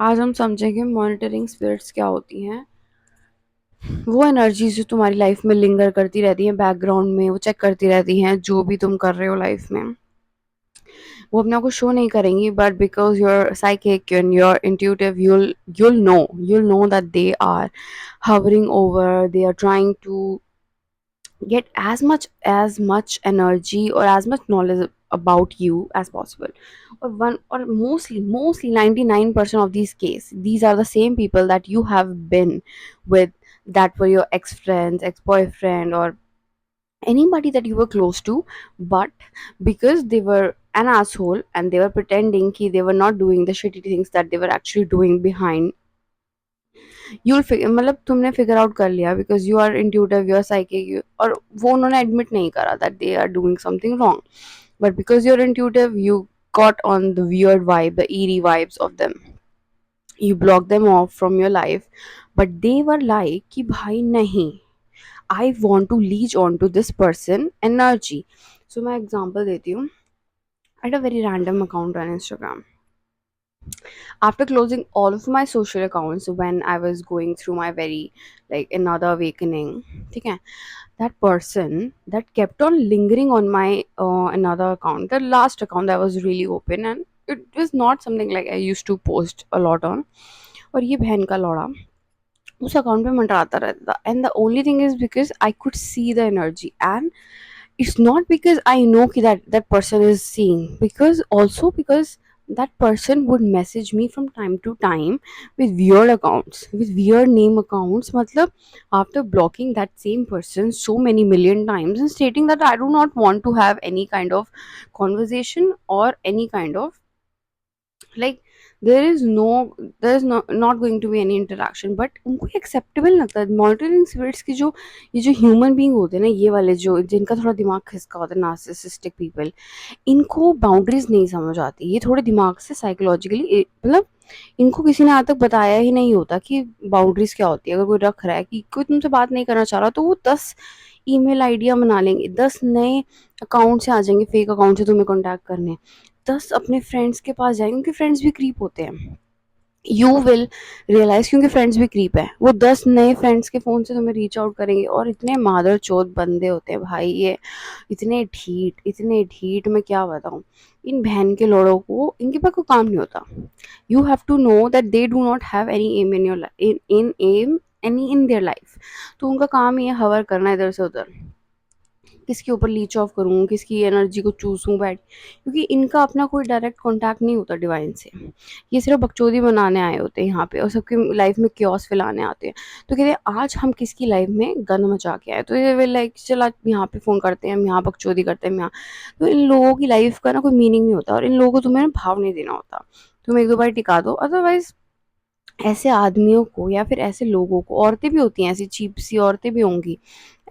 आज हम समझेंगे मॉनिटरिंग स्पिरिट्स क्या होती हैं। वो एनर्जीज जो तुम्हारी लाइफ में लिंगर करती रहती हैं बैकग्राउंड में, वो चेक करती रहती हैं जो भी तुम कर रहे हो लाइफ में। वो अपने आप को शो नहीं करेंगी, but because you're psychic and you're intuitive, you'll know that they are hovering over, they are trying to get as much energy or as much knowledge about you as possible. Or mostly 99% of these cases, these are the same people that you have been with, that were your ex friends, ex boyfriend, or anybody that you were close to. But because they were an asshole and they were pretending कि they were not doing the shitty things that they were actually doing behind, मतलब तुमने figure out कर लिया because you are intuitive, you are psychic, और वो उन्होंने admit नहीं करा that they are doing something wrong, but because you are intuitive you got on the weird vibe, the eerie vibes of them. You block them off from your life, but they were like कि भाई नहीं, I want to leech on to this person energy. So मैं example देती हूँ. I had a very random account on Instagram. After closing all of my social accounts when I was going through my very like another awakening, ठीक है, that person that kept on lingering on my another account, the last account that was really open, and it was not something like I used to post a lot on. और ये बहन का लौड़ा उस account पे मंडराता रहता था, and the only thing is because I could see the energy, and it's not because I know that person is seeing, because also because that person would message me from time to time with weird accounts, with weird name accounts, matlab after blocking that same person so many million times and stating that I do not want to have any kind of conversation or any kind of like there is not going to be any interaction, but उनको acceptable लगता है monitoring spirits की जो ये जो human being होते हैं ना, ये वाले जो जिनका थोड़ा दिमाग खिसका होता है, नार्सिसिस्टिक पीपल, इनको बाउंड्रीज नहीं समझ आती, ये थोड़े दिमाग से साइकोलॉजिकली मतलब इनको किसी ने आज तक बताया ही नहीं होता कि बाउंड्रीज क्या होती है। अगर कोई रख रहा है कि कोई तुमसे बात नहीं करना चाह रहा, तो वो 10 ईमेल आईडियां बना लेंगे, 10 नए अकाउंट से आ जाएंगे, फेक अकाउंट से तुम्हें कॉन्टैक्ट करने, 10 अपने फ्रेंड्स के पास जाएंगे, क्योंकि फ्रेंड्स भी क्रीप होते हैं, यू विल रियलाइज, क्योंकि फ्रेंड्स भी क्रीप है, वो 10 नए फ्रेंड्स के फ़ोन से तुम्हें रीच आउट करेंगे, और इतने मादर चौथ बंदे होते हैं भाई ये, इतने ढीठ मैं क्या बताऊँ। इन बहन के लोड़ों को इनके पास कोई काम नहीं होता। You have to know that they do not have any aim in your in aim any in their life. तो उनका काम ही है हवर करना इधर से उधर, किसके ऊपर लीच ऑफ करूँ, किसकी एनर्जी को चूसूँ बैठ, क्योंकि इनका अपना कोई डायरेक्ट कॉन्टैक्ट नहीं होता डिवाइन से। ये सिर्फ बकचोदी बनाने आए होते हैं यहाँ पे, और सबकी लाइफ में क्योस फैलाने आते हैं। तो कहते हैं आज हम किसकी लाइफ में गन मचा के आए, तो ये वे लाइक चल आज यहाँ पे फ़ोन करते हैं, हम यहाँ बकचोदी करते हैं, हम यहाँ। तो इन लोगों की लाइफ का ना कोई मीनिंग नहीं होता, और इन लोगों को तुम्हें ना भाव नहीं देना होता। तुम एक दो बार टिका दो, अदरवाइज ऐसे आदमियों को या फिर ऐसे लोगों को, औरतें भी होती हैं ऐसी चीप सी औरतें भी होंगी,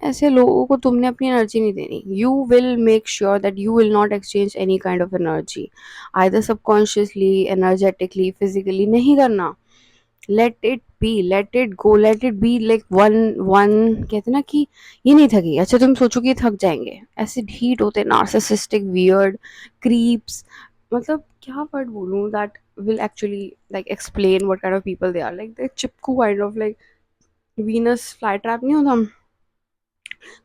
ऐसे लोगों को तुमने अपनी एनर्जी नहीं देनी। You will make sure that you will not exchange any kind of energy, either subconsciously, energetically, physically नहीं करना। Let it be, let it go, let it be like one one, कहते ना कि ये नहीं थकी, अच्छा तुम सोचो कि ये थक जाएंगे, ऐसे ढीठ होते हैं, नार्सिसिस्टिक, वियर्ड, क्रीप्स, मतलब क्या वर्ड बोलूं that will actually like explain what kind of people they are, like the Chipko kind of like Venus flytrap नहीं होता,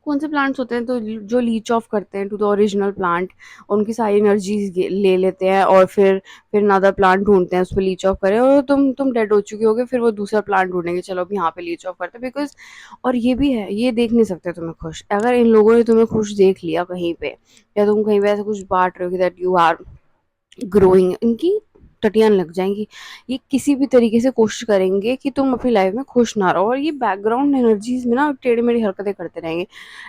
कौन से प्लांट्स होते हैं तो जो लीच ऑफ करते हैं टू द ओरिजिनल प्लांट, उनकी सारी एनर्जीज ले लेते हैं, और फिर अनदर प्लांट ढूंढते हैं उस पर लीच ऑफ करें, और तुम डेड हो चुके होगे, फिर वो दूसरा प्लांट ढूंढेंगे, चलो अब यहाँ पे लीच ऑफ करते हैं बिकॉज। और ये भी है, ये देख नहीं सकते तुम्हें खुश, अगर इन लोगों ने तुम्हें खुश देख लिया कहीं पे, या तुम कहीं पे ऐसा कुछ बांट रहे हो दैट यू आर ग्रोइंग, इनकी टटियान लग जाएंगी। ये किसी भी तरीके से कोशिश करेंगे कि तुम अपनी लाइफ में खुश ना रहो, और ये बैकग्राउंड एनर्जीज में ना टेढ़ी मेढ़ी हरकतें करते रहेंगे।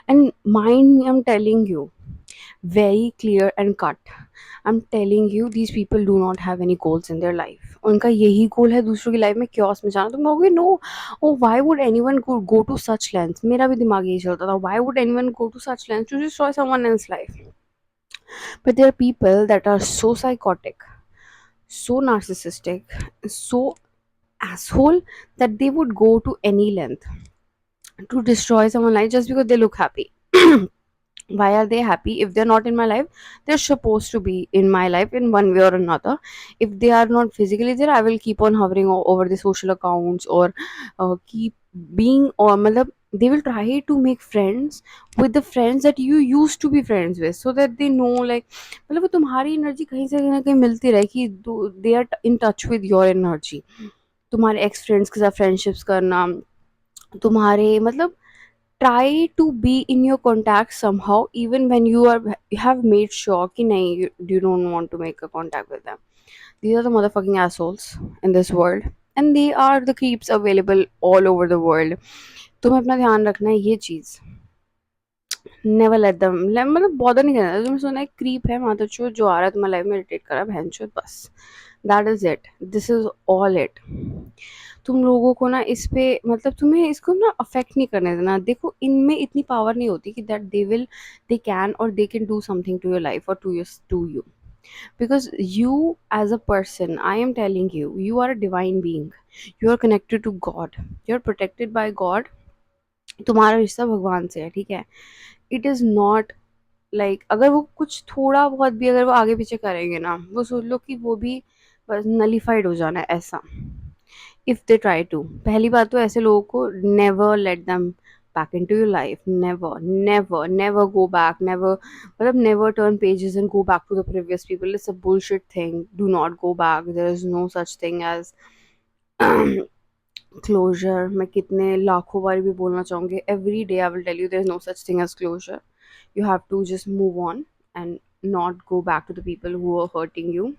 And mind, I am telling you very clear and cut, I am telling you these people do not have any goals in their life. उनका यही गोल है दूसरों की लाइफ में क्योस में जाना। तुम कहोगे no, oh why would anyone go to such lengths, मेरा भी दिमाग यही चलता था, why would anyone go to such lengths to destroy someone else life. But there are people that are so psychotic, so narcissistic, so asshole, that they would go to any length to destroy someone life just because they look happy. Why are they happy? If they're not in my life, they're supposed to be in my life in one way or another. If they are not physically there, I will keep on hovering over the social accounts, or keep being, or matlab, they will try to make friends with the friends that you used to be friends with, so that they know, like, मतलब वो तुम्हारी energy कहीं से ना कहीं मिलती रहे कि they are in touch with your energy. तुम्हारे एक्स फ्रेंड्स के साथ फ्रेंडशिप्स करना, तुम्हारे मतलब try to be in your contact somehow, even when you have made sure कि नहीं, you don't want to make a contact with them. These are the motherfucking assholes in this world, and they are the creeps available all over the world. तुम्हें अपना ध्यान रखना है ये चीज. Never let them, मतलब बॉदर नहीं करना. तुमने सुना है क्रीप है माथाचोद जो आ रहा है तुम्हारी लाइफ में इरिटेट कर रहा है बहनचोद, बस. That is it, this is all it. तुम लोगों को ना इस पे मतलब तुम्हें इसको ना अफेक्ट नहीं करने देना. देखो इनमें इतनी पावर नहीं होती कि दैट दे कैन और they can do something to your life और to you. Because you as a person, I am telling you, you are a divine being. You are connected to God. You are protected by God. तुम्हारा रिश्ता भगवान से है, ठीक है. It is not like अगर वो कुछ थोड़ा बहुत भी अगर वो आगे पीछे करेंगे ना, वो सोच लो कि वो भी बस नलीफाइड हो जाना है ऐसा. इफ दे ट्राई टू, पहली बात तो ऐसे लोगों को never let them back into your life. Never, never, never go back. Never, मतलब never turn pages and go back to the previous people. It's a bullshit thing. Do not go back. There is no such thing as closure. मैं कितने लाखों बार भी बोलना चाहूँगी. Every day I will tell you there is no such thing as closure. You have to just move on and not go back to the people who are hurting you.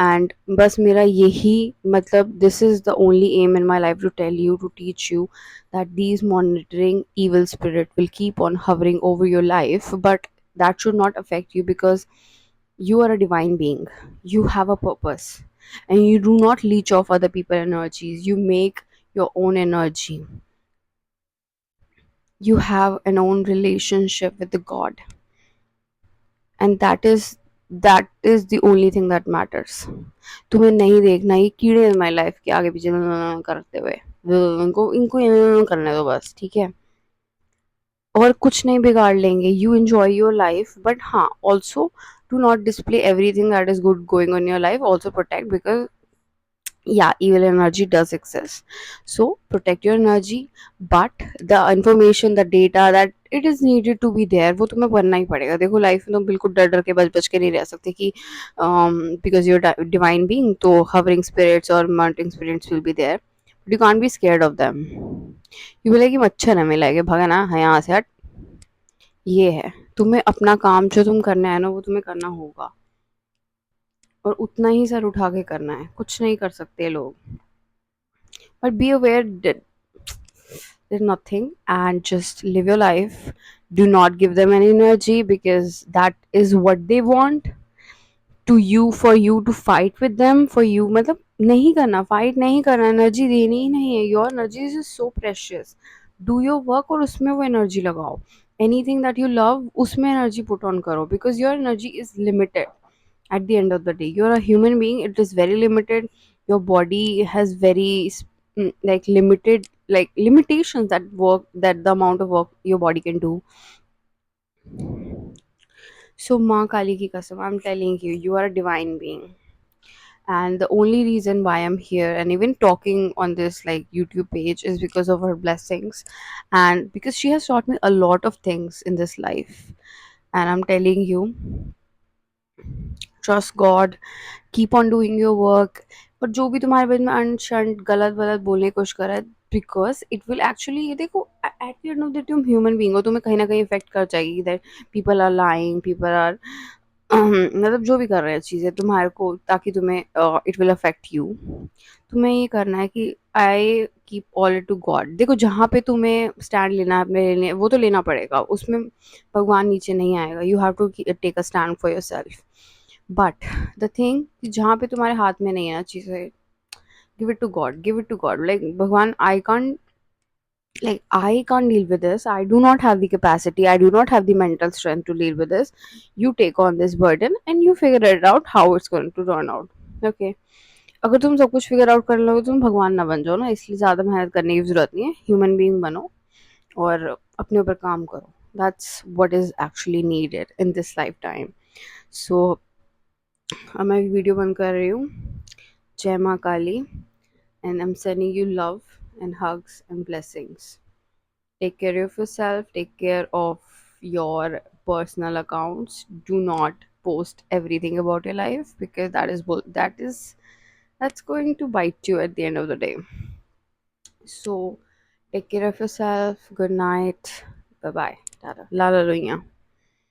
And बस मेरा यही मतलब, this is the only aim in my life, to tell you, to teach you that these monitoring evil spirit will keep on hovering over your life, but that should not affect you, because you are a divine being. You have a purpose, and you do not leech off other people's energies. You make your own energy. You have an own relationship with the God, and that is the only thing that matters. तुम्हें नहीं देखना ये कीड़े इन my life के आगे पीछे करते हुए. इनको इनको करने दो बस, ठीक है. और कुछ नहीं बिगाड़ लेंगे. You enjoy your life, but हाँ, also do not display everything that is good going on your life. Also protect, because yeah, evil energy does exist. So protect your energy, but the information, the data that it is needed to be there, वो तुम्हें बनना ही पड़ेगा. देखो life में तुम बिल्कुल डर डर के बच बच के नहीं रह सकते कि because you're divine being, तो hovering spirits और mounting spirits will be there, but you can't be scared of them. you will like कि मच्छर है मिला के भागा ना है यहाँ से हट. ये है, तुम्हें अपना काम जो तुम करना है ना वो तुम्हें करना होगा, और उतना ही सर उठा के करना है. कुछ नहीं कर सकते लोग. But be aware that there's nothing, and just live your life. Do not give them any energy, because that is what they want to you, for you to fight with them, for you मतलब नहीं करना, fight नहीं करना, energy देनी ही नहीं है. Your energy is so precious. Do your work और उसमें वो एनर्जी लगाओ. एनीथिंग दैट यू लव उसमें एनर्जी पुट ऑन करो, because your energy is limited. At the end of the day, you're a human being, it is very limited. Your body has very like limited, like limitations, that work, that the amount of work your body can do. So Ma Kali ki kasam, I'm telling you, you are a divine being. And the only reason why I'm here and even talking on this like YouTube page is because of her blessings, and because she has taught me a lot of things in this life. And I'm telling you, trust God, keep on doing your work. और जो भी तुम्हारे बारे में ancient गलत वलत बोलने की कोशिश कर रहा है, बिकॉज इट विल एक्चुअली, ये देखो at the end of the तुम ह्यूमन बीइंग हो, तुम्हें कहीं ना कहीं इफेक्ट कर जाएगी that people are lying, people are मतलब जो भी कर रहे हैं चीज़ें तुम्हारे को, ताकि तुम्हें इट विल अफेक्ट यू. तुम्हें ये करना है कि I keep all to God. देखो जहाँ पे तुम्हें स्टैंड लेना है अपने लेने, वो तो लेना पड़ेगा, उसमें भगवान नीचे नहीं आएगा. You have to take a stand for yourself. But the thing, जहाँ पे तुम्हारे हाथ में नहीं है ना चीज़ें, give it to God, give it to God. Like भगवान, I can't deal with this. I do not have the capacity. I do not have the mental strength to deal with this. You take on this burden and you figure it out how it's going to turn out. Okay. अगर तुम सब कुछ figure out कर लोगे तो तुम भगवान ना बन जाओ ना, इसलिए ज़्यादा मेहनत करने की ज़रूरत नहीं है. ह्यूमन बीइंग बनो और अपने ऊपर काम करो. That's what is actually needed in this lifetime. So अब मैं वीडियो बंद कर रही हूँ. जय माँ काली. And I'm sending you love and hugs and blessings. Take care of yourself, take care of your personal accounts. Do not post everything about your life, because that's going to bite you at the end of the day. So take care of yourself. Good night. Bye bye. Tata. Lala Lunya.